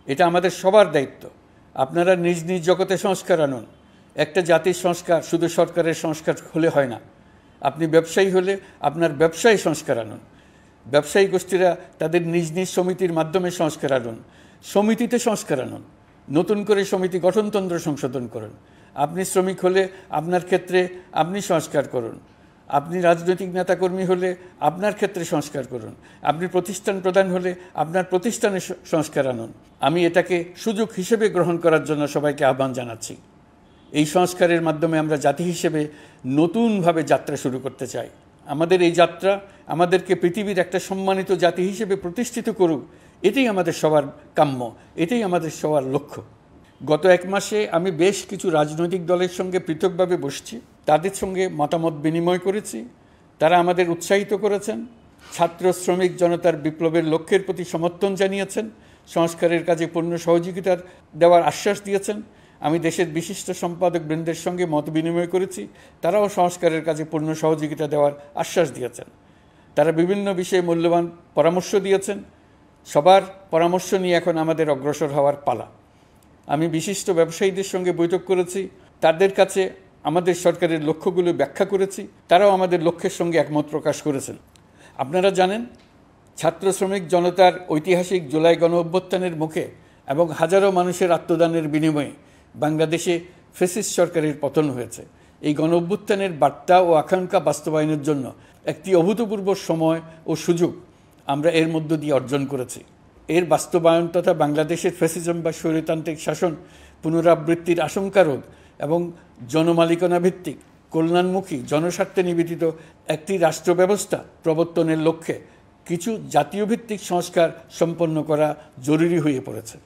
এটা আমাদের সবার দায়িত্ব। আপনারা নিজ নিজ জগতে সংস্কার আনুন। একটা জাতির সংস্কার শুধু সরকারের সংস্কার হলে হয় না। আপনি ব্যবসায়ী হলে আপনার ব্যবসায়ী সংস্কার আনুন। ব্যবসায়ী গোষ্ঠীরা তাদের নিজ নিজ সমিতির মাধ্যমে সংস্কার আনুন। সমিতিতে সংস্কার আনুন। নতুন করে সমিতি গঠনতন্ত্র সংশোধন করুন। আপনি শ্রমিক হলে আপনার ক্ষেত্রে আপনি সংস্কার করুন। আপনি রাজনৈতিক নেতাকর্মী হলে আপনার ক্ষেত্রে সংস্কার করুন। আপনি প্রতিষ্ঠান প্রধান হলে আপনার প্রতিষ্ঠানে সংস্কার আনুন। আমি এটাকে সুযোগ হিসেবে গ্রহণ করার জন্য সবাইকে আহ্বান জানাচ্ছি। এই সংস্কারের মাধ্যমে আমরা জাতি হিসেবে নতুনভাবে যাত্রা শুরু করতে চাই। আমাদের এই যাত্রা আমাদেরকে পৃথিবীর একটা সম্মানিত জাতি হিসেবে প্রতিষ্ঠিত করুক, এটাই আমাদের সবার কাম্য, এটাই আমাদের সবার লক্ষ্য। গত এক মাসে আমি বেশ কিছু রাজনৈতিক দলের সঙ্গে পৃথকভাবে বসছি, তাদের সঙ্গে মতামত বিনিময় করেছি। তারা আমাদের উৎসাহিত করেছেন, ছাত্র শ্রমিক জনতার বিপ্লবের লক্ষ্যের প্রতি সমর্থন জানিয়েছেন, সংস্কারের কাজে পূর্ণ সহযোগিতার দেওয়ার আশ্বাস দিয়েছেন। আমি দেশের বিশিষ্ট সম্পাদক বৃন্দের সঙ্গে মত বিনিময় করেছি, তারাও সংস্কারের কাজে পূর্ণ সহযোগিতা দেওয়ার আশ্বাস দিয়েছেন। তারা বিভিন্ন বিষয়ে মূল্যবান পরামর্শ দিয়েছেন। সবার পরামর্শ নিয়ে এখন আমাদের অগ্রসর হওয়ার পালা। আমি বিশিষ্ট ব্যবসায়ীদের সঙ্গে বৈঠক করেছি, তাদের কাছে আমাদের সরকারের লক্ষ্যগুলো ব্যাখ্যা করেছি, তারাও আমাদের লক্ষ্যের সঙ্গে একমত প্রকাশ করেছেন। আপনারা জানেন, ছাত্র শ্রমিক জনতার ঐতিহাসিক জুলাই গণ অভ্যুত্থানের মুখে এবং হাজারো মানুষের আত্মদানের বিনিময়ে বাংলাদেশে ফ্যাসিস্ট সরকারের পতন হয়েছে। এই গণ অভ্যুত্থানের বার্তা ও আকাঙ্ক্ষা বাস্তবায়নের জন্য একটি অভূতপূর্ব সময় ও সুযোগ আমরা এর মধ্য দিয়ে অর্জন করেছি। এর বাস্তবায়ন তথা বাংলাদেশের ফ্যাসিজম বা স্বৈরতান্ত্রিক শাসন পুনরাবৃত্তির আশঙ্কা রোধ এবং জনমালিকানা ভিত্তিক কল্যাণমুখী জনস্বার্থে নিবেদিত একটি রাষ্ট্র ব্যবস্থা প্রবর্তনের লক্ষ্যে কিছু জাতীয় ভিত্তিক সংস্কার সম্পন্ন করা জরুরি হয়ে পড়েছে।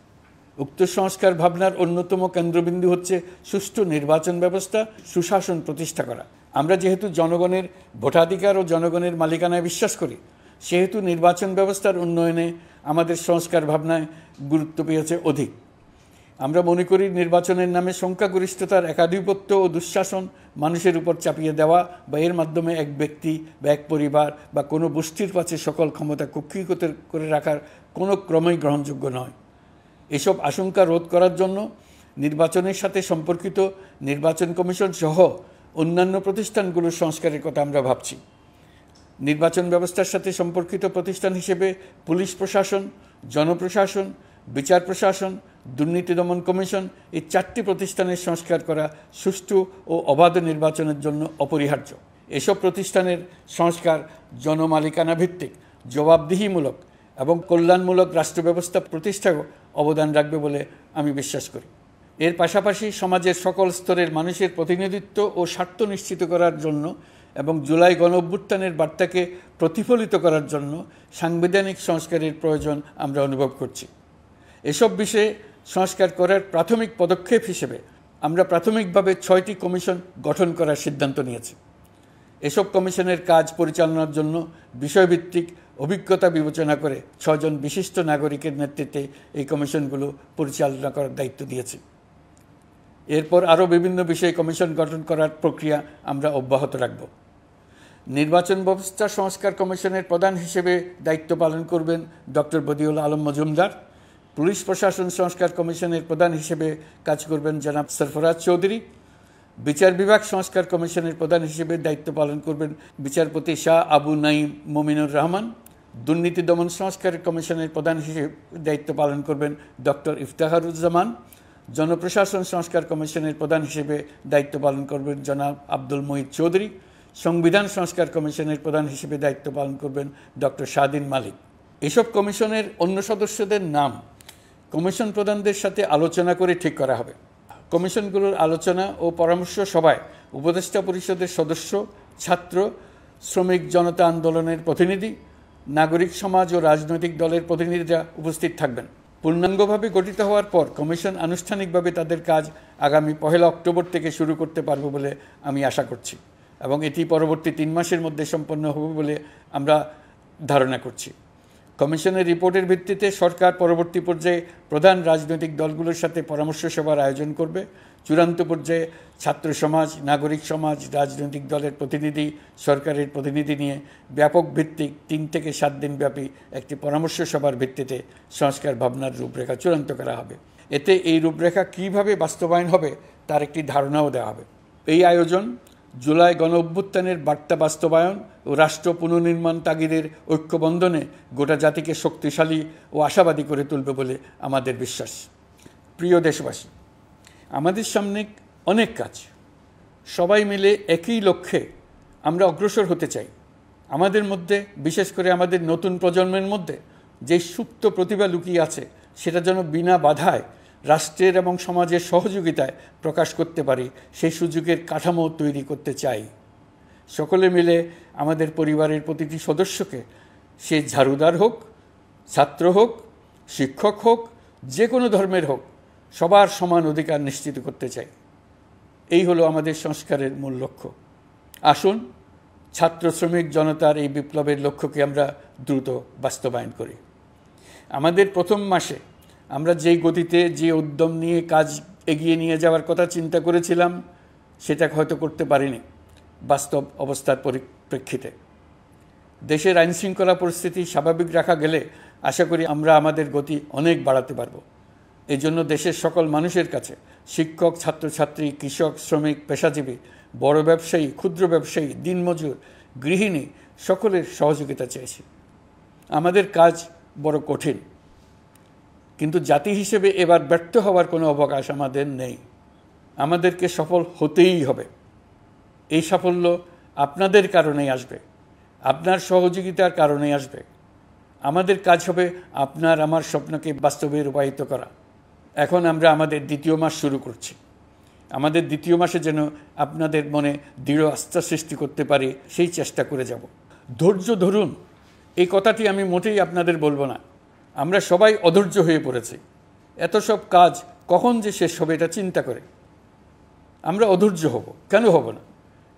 উক্ত সংস্কার ভাবনার অন্যতম কেন্দ্রবিন্দু হচ্ছে সুষ্ঠু নির্বাচন ব্যবস্থা, সুশাসন প্রতিষ্ঠা করা। আমরা যেহেতু জনগণের ভোটাধিকার ও জনগণের মালিকানায় বিশ্বাস করি, সেহেতু নির্বাচন ব্যবস্থার উন্নয়নে আমাদের সংস্কার ভাবনায় গুরুত্ব পেয়েছে অধিক। আমরা মনে করি নির্বাচনের নামে সংখ্যাগরিষ্ঠতার একাধিপত্য ও দুঃশাসন মানুষের উপর চাপিয়ে দেওয়া বা এর মাধ্যমে এক ব্যক্তি বা এক পরিবার বা কোনো গোষ্ঠীর কাছে সকল ক্ষমতা কক্ষীগত করে রাখার কোনো ক্রমেই গ্রহণযোগ্য নয়। এসব আশঙ্কা রোধ করার জন্য নির্বাচনের সাথে সম্পর্কিত নির্বাচন কমিশন সহ অন্যান্য প্রতিষ্ঠানগুলোর সংস্কারের কথা আমরা ভাবছি। নির্বাচন ব্যবস্থার সাথে সম্পর্কিত প্রতিষ্ঠান হিসেবে পুলিশ প্রশাসন, জনপ্রশাসন, বিচার প্রশাসন, দুর্নীতি দমন কমিশন এই 4টি প্রতিষ্ঠানের সংস্কার করা সুষ্ঠু ও অবাধ নির্বাচনের জন্য অপরিহার্য। এসব প্রতিষ্ঠানের সংস্কার জনমালিকানা ভিত্তিক, জবাবদিহিমূলক এবং কল্যাণমূলক রাষ্ট্র ব্যবস্থা প্রতিষ্ঠায় অবদান রাখবে বলে আমি বিশ্বাস করি। এর পাশাপাশি সমাজের সকল স্তরের মানুষের প্রতিনিধিত্ব ও স্বার্থ নিশ্চিত করার জন্য এবং জুলাই গণ অভ্যুত্থানের বার্তাকে প্রতিফলিত করার জন্য সাংবিধানিক সংস্কারের প্রয়োজন আমরা অনুভব করছি। এসব বিষয়ে সংস্কার করার প্রাথমিক পদক্ষেপ হিসেবে আমরা প্রাথমিকভাবে 6টি কমিশন গঠন করার সিদ্ধান্ত নিয়েছি। এসব কমিশনের কাজ পরিচালনার জন্য বিষয়ভিত্তিক অভিজ্ঞতা বিবেচনা করে 6 জন বিশিষ্ট নাগরিকের নেতৃত্বে এই কমিশনগুলো পরিচালনা করার দায়িত্ব দিয়েছি। এরপর আরও বিভিন্ন বিষয়ে কমিশন গঠন করার প্রক্রিয়া আমরা অব্যাহত রাখব। নির্বাচন ব্যবস্থা সংস্কার কমিশনের প্রধান হিসেবে দায়িত্ব পালন করবেন ডক্টর বদিউল আলম মজুমদার। পুলিশ প্রশাসন সংস্কার কমিশনের প্রধান হিসেবে কাজ করবেন জনাব সরফরাজ চৌধুরী। বিচার বিভাগ সংস্কার কমিশনের প্রধান হিসেবে দায়িত্ব পালন করবেন বিচারপতি শাহ আবু নাঈম মমিনুর রহমান। দুর্নীতি দমন সংস্কার কমিশনের প্রধান হিসেবে দায়িত্ব পালন করবেন ডক্টর ইফতেখারুজ্জামান। জনপ্রশাসন সংস্কার কমিশনের প্রধান হিসেবে দায়িত্ব পালন করবেন জনাব আব্দুল মুহিত চৌধুরী। সংবিধান সংস্কার কমিশনের প্রধান হিসেবে দায়িত্ব পালন করবেন ডক্টর শাহদিন মালিক। এসব কমিশনের অন্য সদস্যদের নাম কমিশন প্রধানদের সাথে আলোচনা করে ঠিক করা হবে। কমিশনগুলোর আলোচনা ও পরামর্শ সভায় উপদেষ্টা পরিষদের সদস্য, ছাত্র, শ্রমিক জনতা আন্দোলনের প্রতিনিধি, নাগরিক সমাজ ও রাজনৈতিক দলের প্রতিনিধিরা উপস্থিত থাকবেন। পূর্ণাঙ্গভাবে গঠিত হওয়ার পর কমিশন আনুষ্ঠানিকভাবে তাদের কাজ আগামী 1 অক্টোবর থেকে শুরু করতে পারবে বলে আমি আশা করছি এবং এটি পরবর্তী 3 মাসের মধ্যে সম্পন্ন হবে বলে আমরা ধারণা করছি। কমিশনের রিপোর্টের ভিত্তিতে সরকার পরবর্তী পর্যায়ে প্রধান রাজনৈতিক দলগুলোর সাথে পরামর্শ সভার আয়োজন করবে। চূড়ান্ত পর্যায়ে ছাত্র সমাজ, নাগরিক সমাজ, রাজনৈতিক দলের প্রতিনিধি, সরকারের প্রতিনিধি নিয়ে ব্যাপক ভিত্তিক 3 থেকে 7 দিন ব্যাপী একটি পরামর্শ সভার ভিত্তিতে সংস্কার ভাবনার রূপরেখা চূড়ান্ত করা হবে। এতে এই রূপরেখা কীভাবে বাস্তবায়ন হবে তার একটি ধারণাও দেওয়া হবে। এই আয়োজন জুলাই গণঅভ্যুত্থানের বার্তা বাস্তবায়ন ও রাষ্ট্র পুনর্নির্মাণ তাগিদের ঐক্যবন্ধনে গোটা জাতিকে শক্তিশালী ও আশাবাদী করে তুলবে বলে আমাদের বিশ্বাস। প্রিয় দেশবাসী, আমাদের সামনে অনেক কাজ। সবাই মিলে একই লক্ষ্যে আমরা অগ্রসর হতে চাই। আমাদের মধ্যে, বিশেষ করে আমাদের নতুন প্রজন্মের মধ্যে যে সুপ্ত প্রতিভা লুকিয়ে আছে সেটা যেন বিনা বাধায় রাষ্ট্রের এবং সমাজের সহযোগিতায় প্রকাশ করতে পারি, সেই সুযোগের কাঠামো তৈরি করতে চাই। সকলে মিলে আমাদের পরিবারের প্রতিটি সদস্যকে, সে ঝাড়ুদার হোক, ছাত্র হোক, শিক্ষক হোক, যে কোনো ধর্মের হোক, সবার সমান অধিকার নিশ্চিত করতে চাই। এই হলো আমাদের সংস্কারের মূল লক্ষ্য। আসুন ছাত্র শ্রমিক জনতার এই বিপ্লবের লক্ষ্যকে আমরা দ্রুত বাস্তবায়ন করি। আমাদের প্রথম মাসে আমরা যেই গতিতে, যে উদ্যম নিয়ে কাজ এগিয়ে নিয়ে যাওয়ার কথা চিন্তা করেছিলাম সেটা হয়তো করতে পারিনি বাস্তব অবস্থার পরিপ্রেক্ষিতে। দেশের আইনশৃঙ্খলা পরিস্থিতি স্বাভাবিক রাখা গেলে আশা করি আমরা আমাদের গতি অনেক বাড়াতে পারব। এজন্য দেশের সকল মানুষের কাছে, শিক্ষক, ছাত্রছাত্রী, কৃষক, শ্রমিক, পেশাজীবী, বড় ব্যবসায়ী, ক্ষুদ্র ব্যবসায়ী, দিনমজুর, গৃহিণী, সকলের সহযোগিতা চেয়েছি। আমাদের কাজ বড় কঠিন, কিন্তু জাতি হিসেবে এবার ব্যর্থ হওয়ার কোনো অবকাশ আমাদের নেই। আমাদেরকে সফল হতেই হবে। এই সাফল্য আপনাদের কারণেই আসবে, আপনার সহযোগিতার কারণেই আসবে। আমাদের কাজ হবে আপনার আমার স্বপ্নকে বাস্তবে রূপায়িত করা। এখন আমরা আমাদের 2য় মাস শুরু করছি। আমাদের 2য় মাসে যেন আপনাদের মনে দৃঢ় আস্থা সৃষ্টি করতে পারি, সেই চেষ্টা করে যাব। ধৈর্য ধরুন, এই কথাটি আমি মোটেই আপনাদের বলবো না। আমরা সবাই অধৈর্য হয়ে পড়েছি। এত সব কাজ কখন যে শেষ হবে এটা চিন্তা করে আমরা অধৈর্য হব, কেন হব না?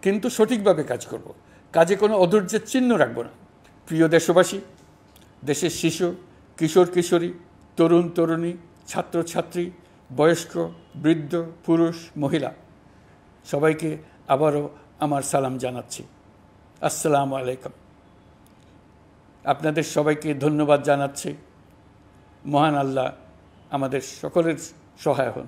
কিন্তু সঠিকভাবে কাজ করব, কাজে কোনো অধৈর্যের চিহ্ন রাখব না। প্রিয় দেশবাসী, দেশের শিশু, কিশোর কিশোরী, তরুণ তরুণী, ছাত্রছাত্রী, বয়স্ক, বৃদ্ধ, পুরুষ, মহিলা, সবাইকে আবারও আমার সালাম জানাচ্ছি। আসসালামু আলাইকুম। আপনাদের সবাইকে ধন্যবাদ জানাচ্ছি। মহান আল্লাহ আমাদের সকলের সহায় হন।